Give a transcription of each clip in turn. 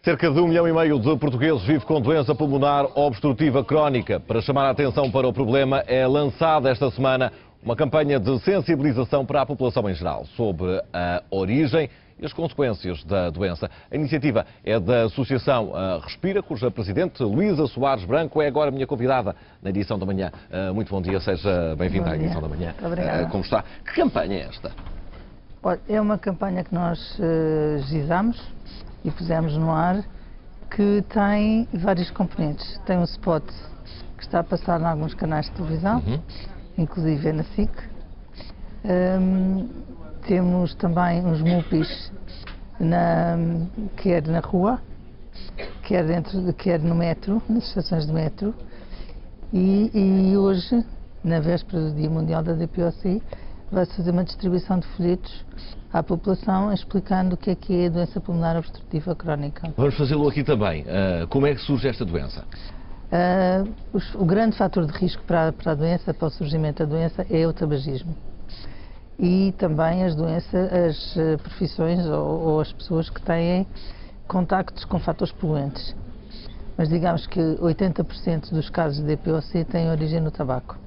Cerca de 1,5 milhão de portugueses vivem com doença pulmonar obstrutiva crónica. Para chamar a atenção para o problema, é lançada esta semana uma campanha de sensibilização para a população em geral sobre a origem e as consequências da doença. A iniciativa é da Associação Respira, cuja presidente, Luísa Soares Branco, é agora minha convidada na edição da manhã. Muito bom dia, seja bem-vinda à edição da manhã. Obrigada. Como está? Que campanha é esta? Olha, é uma campanha que nós agilizamos e pusemos no ar, que tem vários componentes. Tem um spot que está a passar em alguns canais de televisão, inclusive na SIC. Temos também uns MUPIs, quer na rua, quer no metro, nas estações de metro. E hoje, na véspera do Dia Mundial da DPOC, vai-se fazer uma distribuição de folhetos à população explicando o que é a doença pulmonar obstrutiva crónica. Vamos fazê-lo aqui também. Como é que surge esta doença? O grande fator de risco para a doença, para o surgimento da doença, é o tabagismo. E também as profissões ou as pessoas que têm contactos com fatores poluentes. Mas digamos que 80% dos casos de DPOC têm origem no tabaco.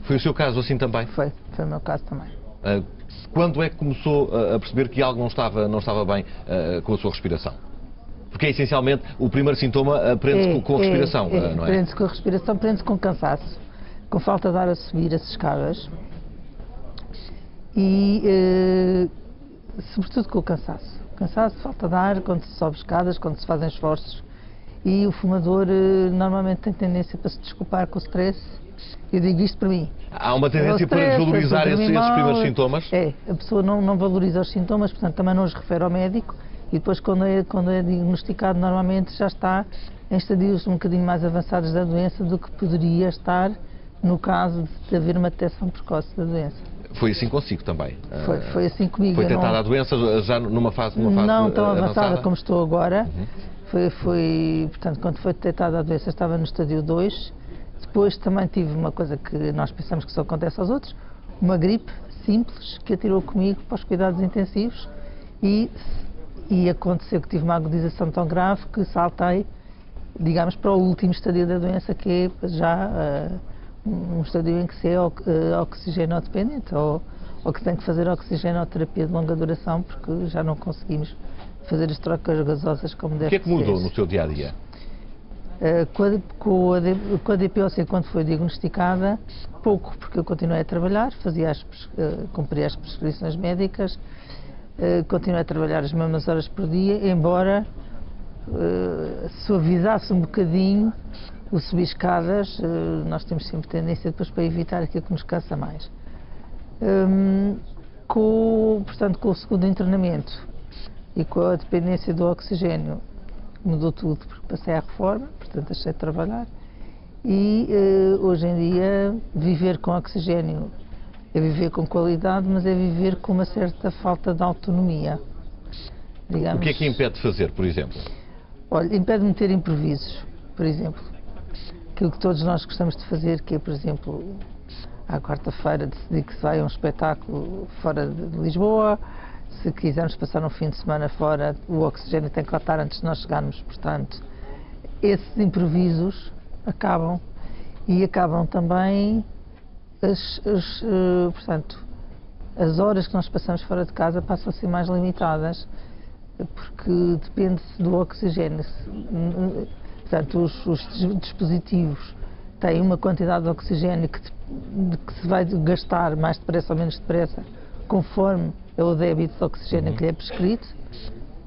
Foi o seu caso assim também? Foi o meu caso também. Quando é que começou a perceber que algo não estava bem com a sua respiração? Porque é essencialmente o primeiro sintoma prende-se com a respiração, não é? Prende-se com a respiração, prende-se com cansaço, com falta de ar a subir as escadas e sobretudo com o cansaço. Cansaço, falta de ar quando se sobe escadas, quando se fazem esforços. E o fumador normalmente tem tendência para se desculpar com o stress. Eu digo isto para mim. Há uma tendência para desvalorizar esses primeiros sintomas? A pessoa não valoriza os sintomas, portanto também não os refere ao médico e depois quando é diagnosticado normalmente já está em estadios um bocadinho mais avançados da doença do que poderia estar no caso de haver uma detecção precoce da doença. Foi assim consigo também? Foi assim comigo. Foi detectada a doença já numa fase não tão avançada como estou agora. Portanto, quando foi detectada a doença estava no estádio 2. Depois também tive uma coisa que nós pensamos que só acontece aos outros, uma gripe simples que atirou comigo para os cuidados intensivos e aconteceu que tive uma agudização tão grave que saltei, digamos, para o último estádio da doença, que é já um estádio em que se é oxigenodependente ou que tem que fazer oxigenoterapia de longa duração porque já não conseguimos fazer as trocas gasosas como deve ser. O que é que mudou no seu dia-a-dia? Com a DPOC, quando foi diagnosticada, pouco, porque eu continuei a trabalhar, cumpria as prescrições médicas, continuei a trabalhar as mesmas horas por dia, embora suavizasse um bocadinho o subir escadas. Nós temos sempre tendência depois para evitar aquilo que nos cansa mais. Portanto, com o segundo internamento e com a dependência do oxigênio, mudou tudo, porque passei à reforma, portanto deixei de trabalhar e hoje em dia viver com oxigênio é viver com qualidade, mas é viver com uma certa falta de autonomia. Digamos. O que é que impede de fazer, por exemplo? Olha, impede-me de ter improvisos, por exemplo. Aquilo que todos nós gostamos de fazer, que é, por exemplo, à quarta-feira decidir que se vai a um espetáculo fora de Lisboa. Se quisermos passar um fim de semana fora, o oxigênio tem que lá estar antes de nós chegarmos, portanto, esses improvisos acabam e acabam também portanto, as horas que nós passamos fora de casa passam a ser mais limitadas, porque depende-se do oxigênio. Portanto, os dispositivos têm uma quantidade de oxigênio que se vai gastar mais depressa ou menos depressa, conforme é o débito de oxigênio que lhe é prescrito.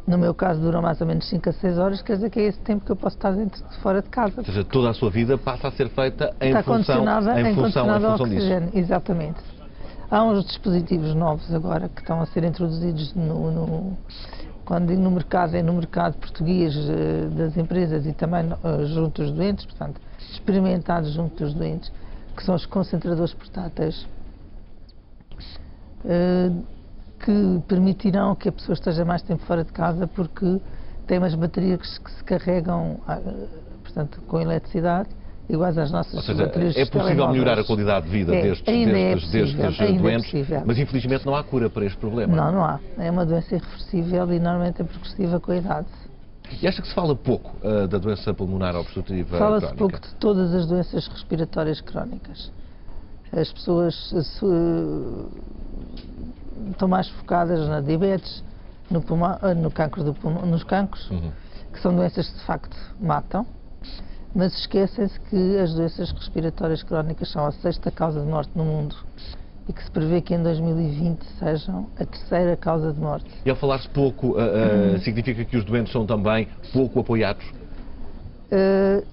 No meu caso dura mais ou menos 5 a 6 horas, quer dizer que é esse tempo que eu posso estar fora de casa. Ou seja, toda a sua vida passa a ser feita em está função ao oxigênio, disso. exatamente. Há uns dispositivos novos agora que estão a ser introduzidos quando digo no mercado, é no mercado português das empresas e também junto aos doentes, portanto, experimentados junto aos doentes, que são os concentradores portáteis, que permitirão que a pessoa esteja mais tempo fora de casa, porque tem umas baterias que se carregam, portanto, com eletricidade, iguais às nossas baterias. É possível melhorar a qualidade de vida destes doentes, mas infelizmente não há cura para este problema. Não há. É uma doença irreversível e normalmente é progressiva com a idade. E acha que se fala pouco da doença pulmonar obstrutiva Fala-se crónica? pouco de todas as doenças respiratórias crónicas. As pessoas estão mais focadas na diabetes, no pulmão, no cancro do pulmão, nos cancros, que são doenças que de facto matam, mas esquecem-se que as doenças respiratórias crónicas são a 6ª causa de morte no mundo e que se prevê que em 2020 sejam a 3ª causa de morte. E ao falar-se pouco, significa que os doentes são também pouco apoiados?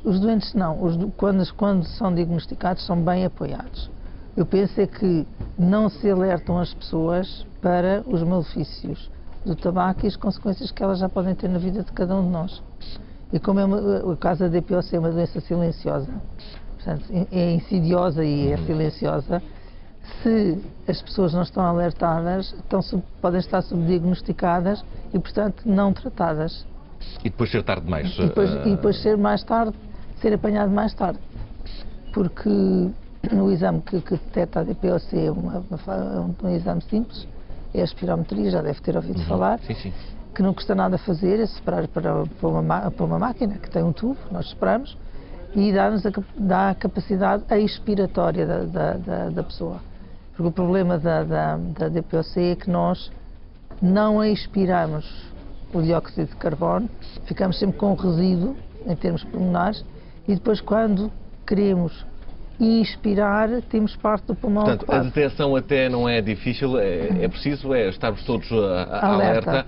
Os doentes não. Quando são diagnosticados são bem apoiados. Eu penso é que não se alertam as pessoas para os malefícios do tabaco e as consequências que elas já podem ter na vida de cada um de nós. E como o caso da DPOC é uma doença silenciosa, portanto, é insidiosa e é silenciosa, se as pessoas não estão alertadas, podem estar subdiagnosticadas e, portanto, não tratadas. E depois ser tarde demais? E depois ser mais tarde, ser apanhado mais tarde. Porque o exame que detecta a DPOC é um exame simples, é a espirometria, já deve ter ouvido falar, Sim. que não custa nada fazer, é separar para uma máquina que tem um tubo, nós esperamos, e dá a capacidade expiratória da pessoa. Porque o problema da DPOC é que nós não expiramos o dióxido de carbono, ficamos sempre com resíduo em termos pulmonares e depois quando queremos inspirar temos parte do pulmão Portanto, ocupado. a detecção até não é difícil, é preciso estarmos todos alerta,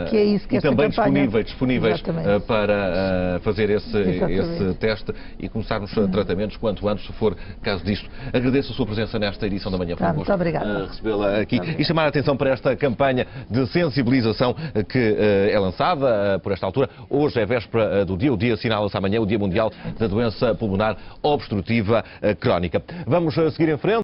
que é isso que e esta também campanha... disponíveis para fazer esse teste e começarmos tratamentos quanto antes, se for caso disto. Agradeço a sua presença nesta edição da Manhã. Foi um gosto recebê-la aqui e chamar a atenção para esta campanha de sensibilização que é lançada por esta altura. Hoje é véspera do dia, o dia assinala-se amanhã, o Dia Mundial da Doença Pulmonar Obstrutiva Crónica. Vamos seguir em frente.